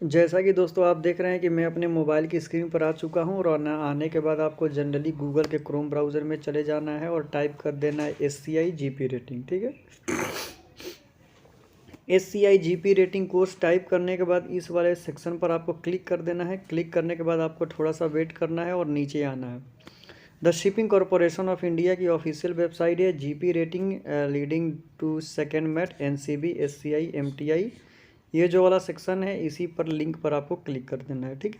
जैसा कि दोस्तों आप देख रहे हैं कि मैं अपने मोबाइल की स्क्रीन पर आ चुका हूं और आने के बाद आपको जनरली गूगल के क्रोम ब्राउज़र में चले जाना है और टाइप कर देना है SCI GP रेटिंग। ठीक है, SCI GP rating course type करने के बाद इस वाले सेक्शन पर आपको क्लिक कर देना है। क्लिक करने के बाद आपको थोड़ा सा वेट करना है और नीचे आना है। The shipping corporation of India की ऑफिशियल वेबसाइट है GP rating leading to second mate NCB SCI MTI। ये जो वाला सेक्शन है इसी पर लिंक पर आपको क्लिक कर देना है। ठीक है,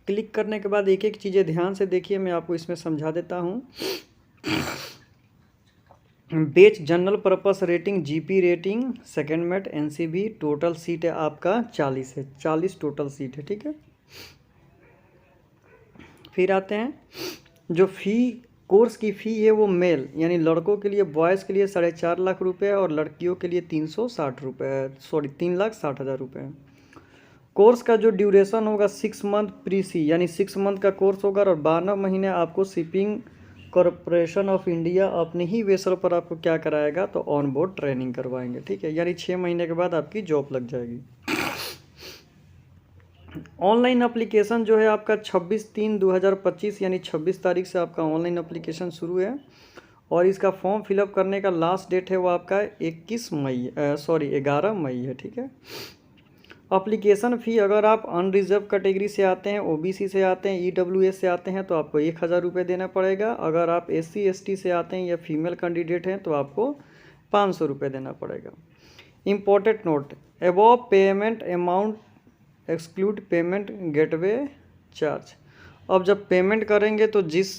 क्लिक करने के बाद एक एक चीज़ें ध्यान से देखिए, मैं आपको इसमें समझा देता हूँ। Batch general purpose rating GP rating second mate NCB total seat है आपका 40 है, 40 टोटल सीट है। ठीक है, फिर आते हैं जो कोर्स की फ़ी है वो मेल यानी लड़कों के लिए बॉयज़ के लिए 4.5 लाख रुपये और लड़कियों के लिए 360 रुपये, सॉरी 3,60,000 रुपये है। कोर्स का जो ड्यूरेशन होगा 6 मंथ प्री सी यानी 6 मंथ का कोर्स होगा और 12 महीने आपको शिपिंग कॉरपोरेशन ऑफ इंडिया अपने ही वेसल पर आपको क्या कराएगा तो ऑन बोर्ड ट्रेनिंग करवाएंगे। ठीक है, यानी 6 महीने के बाद आपकी जॉब लग जाएगी। ऑनलाइन एप्लीकेशन जो है आपका 26/3/2025 यानी 26 तारीख से आपका ऑनलाइन एप्लीकेशन शुरू है और इसका फॉर्म फिलअप करने का लास्ट डेट है वो आपका 11 मई है। ठीक है, एप्लीकेशन फ़ी अगर आप अनरिजर्व कैटेगरी से आते हैं, OBC से आते हैं, EWS से आते हैं तो आपको 1,000 रुपये देना पड़ेगा। अगर आप SC ST से आते हैं या फीमेल कैंडिडेट हैं तो आपको 500 रुपये देना पड़ेगा। Important note, above payment amount exclude payment gateway charge. अब जब पेमेंट करेंगे तो जिस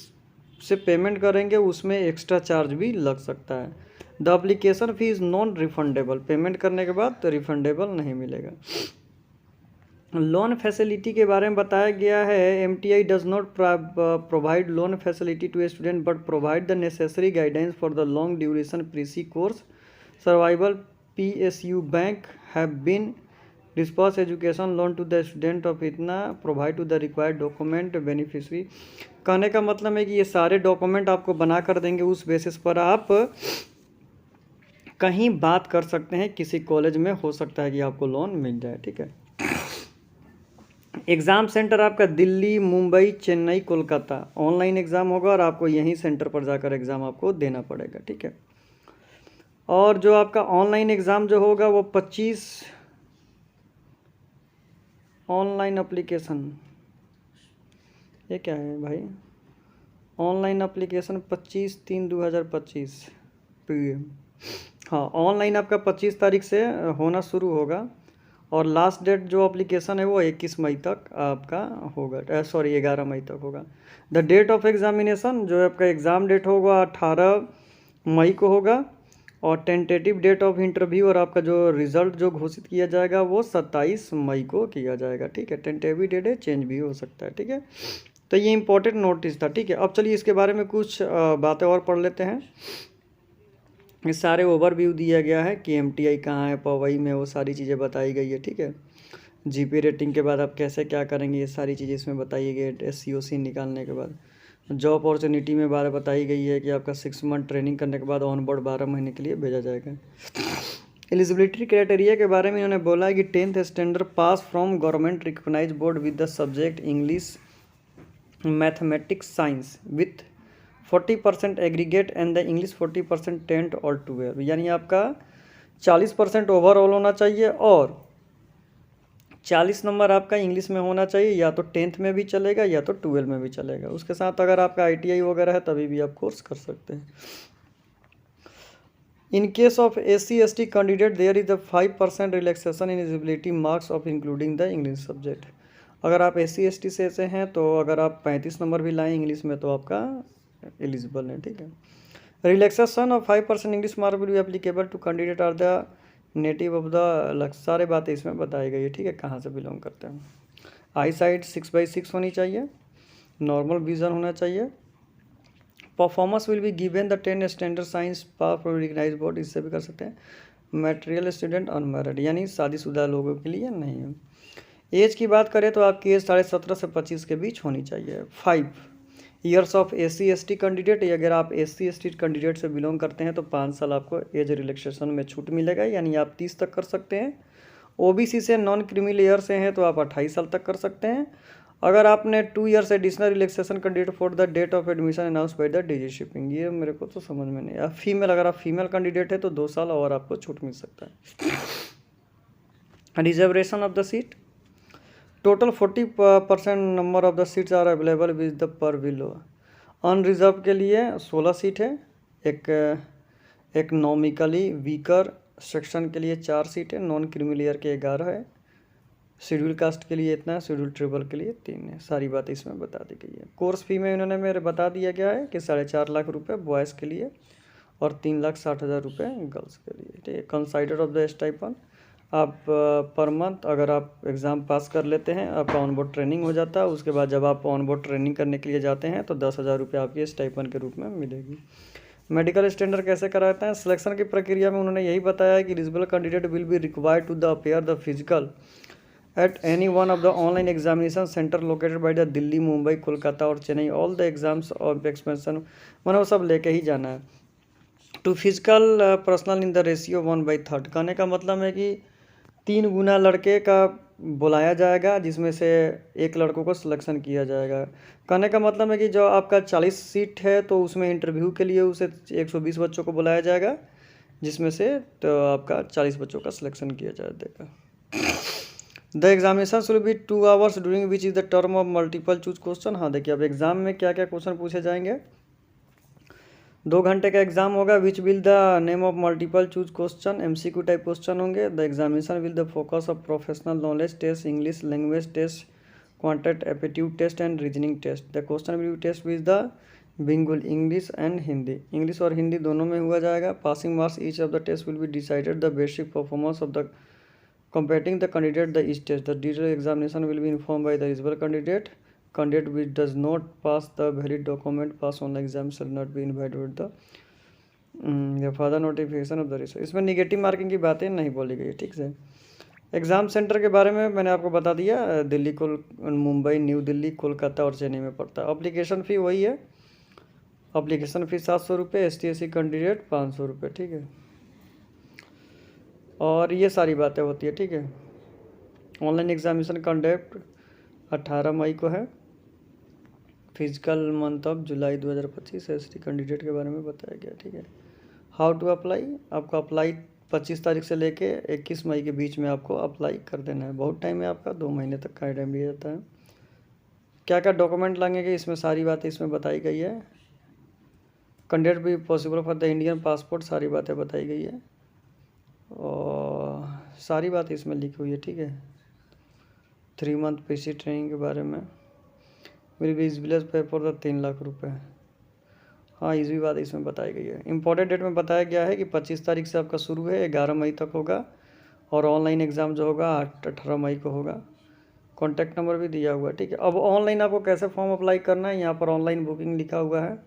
से पेमेंट करेंगे उसमें एक्स्ट्रा चार्ज भी लग सकता है। The application fee is non refundable, payment करने के बाद तो रिफंडेबल नहीं मिलेगा। लोन फैसिलिटी के बारे में बताया गया है, MTI does not provide loan facility to student but provide the necessary guidance for the long duration precise course survival. PSU bank have been disperse education loan to the student of इतना provide to the required document beneficiary. कहने का मतलब है कि ये सारे document आपको बना कर देंगे, उस बेसिस पर आप कहीं बात कर सकते हैं, किसी कॉलेज में हो सकता है कि आपको लोन मिल जाए। ठीक है, एग्ज़ाम सेंटर आपका दिल्ली, मुंबई, चेन्नई, कोलकाता ऑनलाइन एग्ज़ाम होगा और आपको यहीं सेंटर पर जाकर एग्ज़ाम आपको देना पड़ेगा। ठीक है, और जो आपका ऑनलाइन एग्ज़ाम जो होगा वो 25 ऑनलाइन एप्लीकेशन, ये क्या है भाई, ऑनलाइन एप्लीकेशन 25/3/2025 PM। हाँ, ऑनलाइन आपका 25 तारीख से होना शुरू होगा और लास्ट डेट जो एप्लीकेशन है वो 21 मई तक आपका होगा, सॉरी 11 मई तक होगा। द डेट ऑफ एग्जामिनेशन जो आपका एग्ज़ाम डेट होगा 18 मई को होगा और टेंटेटिव डेट ऑफ इंटरव्यू और आपका जो रिज़ल्ट जो घोषित किया जाएगा वो 27 मई को किया जाएगा। ठीक है, टेंटेटिव डेट है, चेंज भी हो सकता है। ठीक है, तो ये इंपॉर्टेंट नोटिस था। ठीक है, अब चलिए इसके बारे में कुछ बातें और पढ़ लेते हैं। ये सारे ओवरव्यू दिया गया है कि MTI कहाँ है, पवई में, वो सारी चीज़ें बताई गई है। ठीक है, GP रेटिंग के बाद आप कैसे क्या करेंगे ये सारी चीज़ें इसमें बताई गई है। SCOC निकालने के बाद जॉब अपॉर्चुनिटी में बारे बताई गई है कि आपका 6 मंथ ट्रेनिंग करने के बाद ऑन बोर्ड 12 महीने के लिए भेजा जाएगा। एलिजिबिलिटी क्राइटेरिया के बारे में इन्होंने बोला है कि 10th standard pass from government recognise board with the subject English, mathematics, science with 40% aggregate and the English 40% 10th और 12, यानी आपका 40% ओवरऑल होना चाहिए और 40 नंबर आपका इंग्लिश में होना चाहिए, या तो 10th में भी चलेगा या तो 12 में भी चलेगा। उसके साथ अगर आपका ITI वगैरह है तभी भी आप कोर्स कर सकते हैं। In case of SC ST candidate there is the 5% relaxation in eligibility marks of including the English subject. अगर आप SC ST से ऐसे हैं तो अगर आप 35 नंबर भी लाएँ इंग्लिश में तो आपका एलिजिबल है। ठीक है, relaxation of 5% English mark will be applicable to candidate are the native of the, सारे बातें इसमें बताई गई है। ठीक है, कहाँ से बिलोंग करते हैं। आई साइट 6/6 होनी चाहिए, नॉर्मल विजन होना चाहिए। Performance will be given the 10 standard science pass from recognise board, इससे भी कर सकते हैं। मटेरियल स्टूडेंट अनमैरिड यानी शादीशुदा लोगों के लिए नहीं है। एज की बात करें तो आपकी एज 17.5 से 25 के बीच होनी चाहिए। 5 years of SC ST candidate, अगर आप SC ST कैंडिडेट से बिलोंग करते हैं तो 5 साल आपको एज रिलैक्सेशन में छूट मिलेगा, यानी आप 30 तक कर सकते हैं ओबीसी से नॉन क्रीमी लेयर से हैं तो आप 28 साल तक कर सकते हैं। अगर आपने 2 years additional relaxation candidate for the date of admission announce by the DG shipping, ये मेरे को तो समझ में नहीं आया। फीमेल, अगर आप फीमेल कैंडिडेट है तो 2 साल और आपको छूट मिल सकता है। Reservation of the seat, total 40% number of the seats are available with the पर बिलो। अनरिजर्व के लिए 16 सीट है। एक इकोनॉमिकली वीकर सेक्शन के लिए 4 सीट है। नॉन क्रीमी लेयर के 11 है। शेड्यूल कास्ट के लिए इतना है, शेड्यूल ट्राइबल के लिए 3 है। सारी बातें इसमें बता दी गई है। कोर्स फी में इन्होंने मेरे बता दिया गया है कि 4.5 लाख रुपये बॉयज़ के लिए और 3,60,000 रुपये गर्ल्स के लिए। ठीक है। कंसाइडर ऑफ द स्टाइपन, आप पर मंथ अगर आप एग्ज़ाम पास कर लेते हैं, आपका ऑन बोर्ड ट्रेनिंग हो जाता है। उसके बाद जब आप ऑन बोर्ड ट्रेनिंग करने के लिए जाते हैं तो 10,000 रुपये आपकी स्टाइपन के रूप में मिलेगी। मेडिकल स्टैंडर्ड कैसे कराते हैं? सिलेक्शन की प्रक्रिया में उन्होंने यही बताया है कि eligible candidate will be required to the appear the physical at any one of the online examination center located by the Delhi, Mumbai, Kolkata और Chennai. All the exams of expansion मैंने वो सब लेके ही जाना है। To physical personal in the ratio 1/3। कहने का मतलब है कि 3 गुना लड़के का बुलाया जाएगा, जिसमें से 1 लड़कों को सिलेक्शन किया जाएगा। कहने का मतलब है कि जो आपका 40 सीट है तो उसमें इंटरव्यू के लिए उसे 120 बच्चों को बुलाया जाएगा, जिसमें से तो आपका 40 बच्चों का सिलेक्शन किया जाएगा। The examination should be 2 hours during which is the term of multiple choose question. हाँ देखिए, अब एग्जाम में क्या क्या क्वेश्चन पूछे जाएंगे। 2 घंटे का एग्जाम होगा, which will the name of multiple choose question, MCQ type question होंगे। The examination will the focus of professional knowledge test, English language test, quantitative aptitude test and reasoning test. The question will be test with the bilingual English and Hindi, English और हिंदी दोनों में हुआ जाएगा। Passing marks each of the test will be decided the basic performance of the competing the candidate the each test. The detailed examination will be informed by the eligible candidate. Candidate which does not pass the valid document pass on the exam shall not be invited with the further notification of the result। इसमें negative marking की बातें नहीं बोली गई। ठीक है। Exam centre के बारे में मैंने आपको बता दिया। दिल्ली, मुंबई, न्यू दिल्ली, कोलकाता और चेन्नई में पड़ता है। अप्लीकेशन फ़ी वही है। अप्लीकेशन फ़ी 700 रुपये, ST/SC कैंडिडेट 500 रुपये। ठीक है। और ये सारी बातें होती है। ठीक है। ऑनलाइन एग्जामिनेशन कंडक्ट 18 मई को है। Physical month of July 2025। ST candidate के बारे में बताया गया। ठीक है। हाउ टू अप्लाई, आपको अप्लाई 25 तारीख से लेके 21 मई के बीच में आपको अप्लाई कर देना है। बहुत टाइम है आपका, 2 महीने तक का टाइम लिया जाता है। क्या क्या डॉक्यूमेंट लगेंगे, इसमें सारी बातें इसमें बताई गई है। कैंडिडेट भी possible for the Indian passport, सारी बातें बताई गई है और सारी बात इसमें लिखी हुई है। ठीक है। 3 मंथ PC ट्रेनिंग के बारे में विल बी विलेज पे फॉर द 3 लाख रुपये। हाँ, इस भी बात इसमें बताई गई है। इंपॉर्टेंट डेट में बताया गया है कि 25 तारीख से आपका शुरू है, 11 मई तक होगा और ऑनलाइन एग्ज़ाम जो होगा 18 मई को होगा। कॉन्टैक्ट नंबर भी दिया हुआ है। ठीक है। अब ऑनलाइन आपको कैसे फॉर्म अप्लाई करना है, यहाँ पर ऑनलाइन बुकिंग लिखा हुआ है,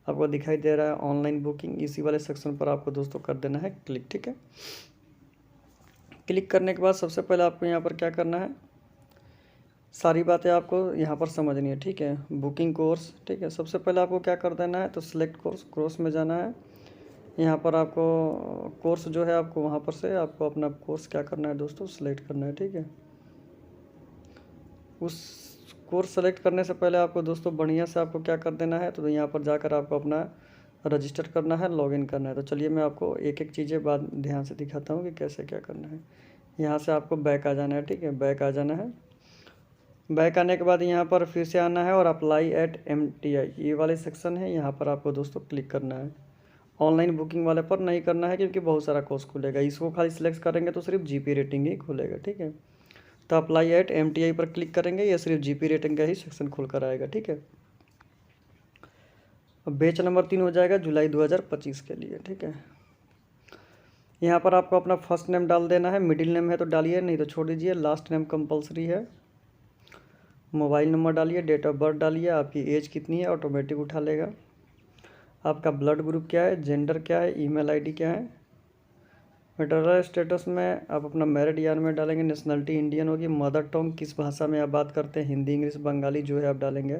आपको दिखाई दे रहा है ऑनलाइन बुकिंग। इसी वाले सेक्शन पर आपको दोस्तों कर देना है क्लिक। ठीक है। क्लिक करने के बाद सबसे पहले आपको यहाँ पर क्या करना है, सारी बातें आपको यहाँ पर समझनी है। ठीक है। Booking course. ठीक है। सबसे पहले आपको क्या कर देना है, तो सिलेक्ट कोर्स में जाना है। यहाँ पर आपको कोर्स जो है आपको वहाँ पर से आपको अपना कोर्स क्या करना है दोस्तों, सिलेक्ट करना है। ठीक है। उस कोर्स सेलेक्ट करने से पहले आपको दोस्तों बढ़िया से आपको क्या कर देना है, तो यहाँ पर जाकर आपको अपना रजिस्टर करना है, लॉगिन करना है। तो चलिए मैं आपको एक एक चीज़ें बाद ध्यान से दिखाता हूँ कि कैसे क्या करना है। यहाँ से आपको बैक आ जाना है। ठीक है। बैक आ जाना है। बैक आने के बाद यहाँ पर फिर से आना है और अप्लाई एट MTI, ये वाले सेक्शन है, यहाँ पर आपको दोस्तों क्लिक करना है। ऑनलाइन बुकिंग वाले पर नहीं करना है क्योंकि बहुत सारा कोर्स खुलेगा। इसको खाली सिलेक्ट करेंगे तो सिर्फ GP रेटिंग ही खुलेगा। ठीक है। तो अप्लाई एट MTI पर क्लिक करेंगे, या सिर्फ GP रेटिंग का ही सेक्शन खुल कर आएगा। ठीक है। अब बैच नंबर 3 हो जाएगा जुलाई 2025 के लिए। ठीक है। यहाँ पर आपको अपना फर्स्ट नेम डाल देना है, मिडिल नेम है तो डालिए, नहीं तो छोड़ दीजिए। लास्ट नेम कंपलसरी है। मोबाइल नंबर डालिए, डेट ऑफ बर्थ डालिए, आपकी एज कितनी है ऑटोमेटिक उठा लेगा। आपका ब्लड ग्रुप क्या है, जेंडर क्या है, ईमेल आईडी क्या है। मैरिटल स्टेटस में आप अपना मैरिड या में डालेंगे। नेशनलिटी इंडियन होगी। मदर टंग किस भाषा में आप बात करते हैं, हिंदी, इंग्लिश, बंगाली जो है आप डालेंगे।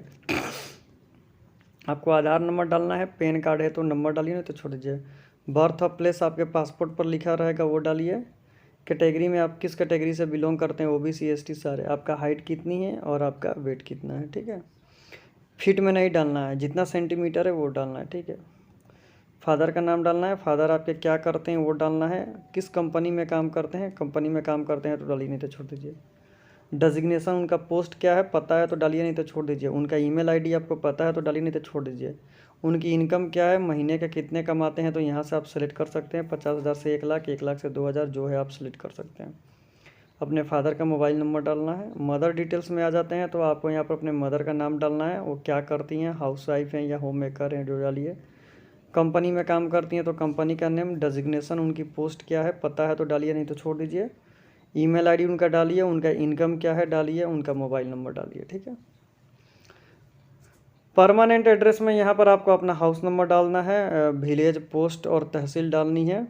आपको आधार नंबर डालना है, पैन कार्ड है तो नंबर डालिए, नहीं तो छोड़ दीजिए। बर्थ ऑफ प्लेस आपके पासपोर्ट पर लिखा रहेगा वो डालिए। कैटेगरी में आप किस कैटेगरी से बिलोंग करते हैं, ओबीसी एसटी सारे, आपका हाइट कितनी है और आपका वेट कितना है, ठीक है। फीट में नहीं डालना है, जितना सेंटीमीटर है वो डालना है, ठीक है। फादर का नाम डालना है, फादर आपके क्या करते हैं वो डालना है। किस कंपनी में काम करते हैं, कंपनी में काम करते हैं तो डालिए, नहीं तो छोड़ दीजिए। डेजिग्नेशन उनका पोस्ट क्या है पता है तो डालिए, नहीं तो छोड़ दीजिए। उनका ईमेल आईडी आपको पता है तो डालिए, नहीं तो छोड़ दीजिए। उनकी इनकम क्या है, महीने का कितने कमाते हैं, तो यहाँ से आप सेलेक्ट कर सकते हैं। 50,000 से 1 लाख, 1 लाख से 2,000 जो है आप सेलेक्ट कर सकते हैं। अपने फादर का मोबाइल नंबर डालना है। मदर डिटेल्स में आ जाते हैं तो आपको यहाँ पर अपने मदर का नाम डालना है, वो क्या करती हैं, हाउस वाइफ हैं या होम मेकर हैं, जो डालिए। कंपनी में काम करती हैं तो कंपनी का नेम, डेजिग्नेशन, उनकी पोस्ट क्या है पता है तो डालिए, नहीं तो छोड़ दीजिए। ईमेल आईडी उनका डालिए, उनका इनकम क्या है डालिए, उनका मोबाइल नंबर डालिए, ठीक है। परमानेंट एड्रेस में यहाँ पर आपको अपना हाउस नंबर डालना है, विलेज, पोस्ट और तहसील डालनी है।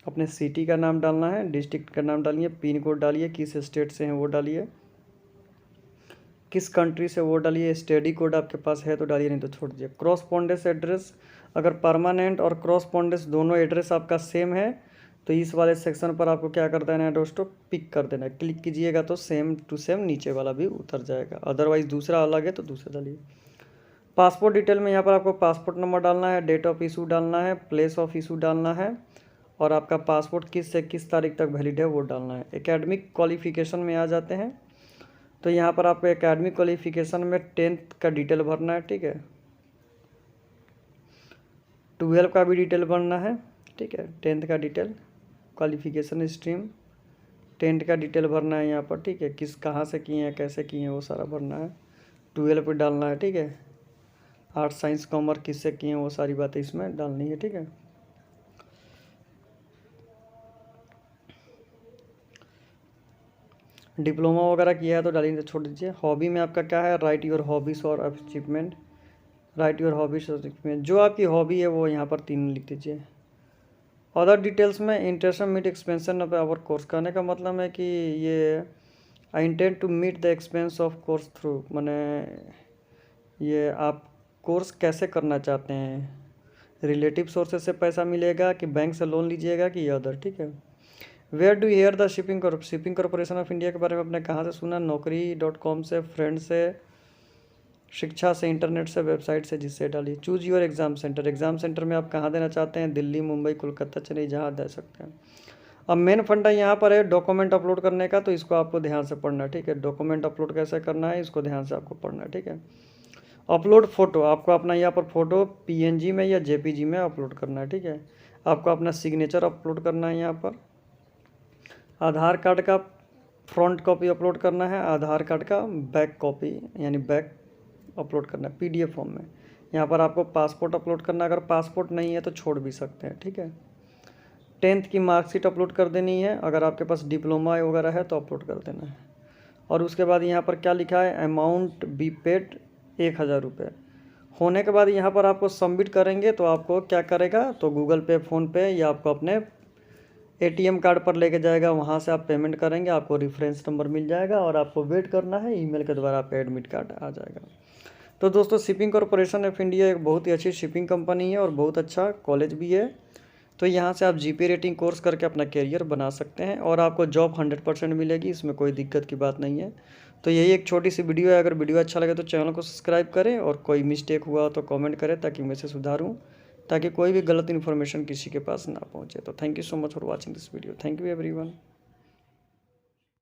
अपने सिटी का नाम डालना है, डिस्ट्रिक्ट का नाम डालिए, पिन कोड डालिए, किस स्टेट से हैं वो डालिए, किस कंट्री से वो डालिए। स्टडी कोड आपके पास है तो डालिए, नहीं तो छोड़ दीजिए। क्रॉसपोंडेंस एड्रेस, अगर परमानेंट और क्रॉसपोंडेंस दोनों एड्रेस आपका सेम है तो इस वाले सेक्शन पर आपको क्या कर देना है दोस्तों, पिक कर देना है। क्लिक कीजिएगा तो सेम टू सेम नीचे वाला भी उतर जाएगा, अदरवाइज़ दूसरा अलग है तो दूसरा डालिए। पासपोर्ट डिटेल में यहाँ पर आपको पासपोर्ट नंबर डालना है, डेट ऑफ इशू डालना है, प्लेस ऑफ इशू डालना है और आपका पासपोर्ट किस से किस तारीख तक वैलिड है वो डालना है। एकेडमिक क्वालिफिकेशन में आ जाते हैं तो यहाँ पर आपको एकेडमिक क्वालिफिकेशन में 10th का डिटेल भरना है, ठीक है। 12 का भी डिटेल भरना है, ठीक है। 10th का डिटेल, क्वालिफिकेशन स्ट्रीम, 10th का डिटेल भरना है यहाँ पर, ठीक है। किस कहाँ से किए हैं, कैसे किए हैं वो सारा भरना है। 12 पे डालना है, ठीक है। आर्ट्स साइंस कॉमर्स किससे किए हैं वो सारी बातें इसमें डालनी है, ठीक है। डिप्लोमा वगैरह किया है तो डालिए, तो छोड़ दीजिए। हॉबी में आपका क्या है, राइट योर हॉबीज और अचीवमेंट, राइट योर हॉबीज और अचीवमेंट, जो आपकी हॉबी है वो यहाँ पर 3 लिख दीजिए। अदर डिटेल्स में interest meet expansion of our course, कहने का मतलब है कि ये I intend to meet the expense of course through, मैंने ये आप कोर्स कैसे करना चाहते हैं, रिलेटिव सोर्सेज से पैसा मिलेगा कि बैंक से लोन लीजिएगा कि अदर, ठीक है। Where do hear the shipping corporation of India के बारे में आपने कहाँ से सुना, naukri.com से, फ्रेंड से, शिक्षा से, इंटरनेट से, वेबसाइट से, जिससे डालिए। Choose your exam centre, exam centre में आप कहाँ देना चाहते हैं, दिल्ली, मुंबई, कोलकाता, चेन्नई, जहाँ दे सकते हैं। अब मेन फंडा यहाँ पर है डॉक्यूमेंट अपलोड करने का, तो इसको आपको ध्यान से पढ़ना है, ठीक है। डॉक्यूमेंट अपलोड कैसे करना है इसको ध्यान से आपको पढ़ना है, ठीक है। अपलोड फ़ोटो, आपको अपना यहाँ पर फ़ोटो PNG में या JPG में अपलोड करना है, ठीक है। आपको अपना सिग्नेचर अपलोड करना है यहाँ पर। आधार कार्ड का फ्रंट कॉपी अपलोड करना है, आधार कार्ड का बैक कॉपी यानी बैक अपलोड करना है PDF फॉर्म में। यहाँ पर आपको पासपोर्ट अपलोड करना है, अगर पासपोर्ट नहीं है तो छोड़ भी सकते हैं, ठीक है। 10th की मार्कशीट अपलोड कर देनी है, अगर आपके पास डिप्लोमा वगैरह है तो अपलोड कर देना है। और उसके बाद यहाँ पर क्या लिखा है, अमाउंट बी पेड 1,000 रुपये। होने के बाद यहाँ पर आपको सबमिट करेंगे तो आपको क्या करेगा, तो गूगल पे, फ़ोनपे या आपको अपने ATM कार्ड पर लेके जाएगा, वहाँ से आप पेमेंट करेंगे, आपको रेफरेंस नंबर मिल जाएगा और आपको वेट करना है, ईमेल के द्वारा आपका एडमिट कार्ड आ जाएगा। तो दोस्तों, शिपिंग कॉरपोरेशन ऑफ इंडिया एक बहुत ही अच्छी शिपिंग कंपनी है और बहुत अच्छा कॉलेज भी है। तो यहाँ से आप GPA रेटिंग कोर्स करके अपना करियर बना सकते हैं और आपको जॉब 100% मिलेगी, इसमें कोई दिक्कत की बात नहीं है। तो यही एक छोटी सी वीडियो है, अगर वीडियो अच्छा लगे तो चैनल को सब्सक्राइब करें और कोई मिस्टेक हुआ तो कमेंट करें ताकि मैं इसे सुधारूँ, ताकि कोई भी गलत इन्फॉर्मेशन किसी के पास ना पहुँचे। तो thank you so much for watching this video, thank you everyone.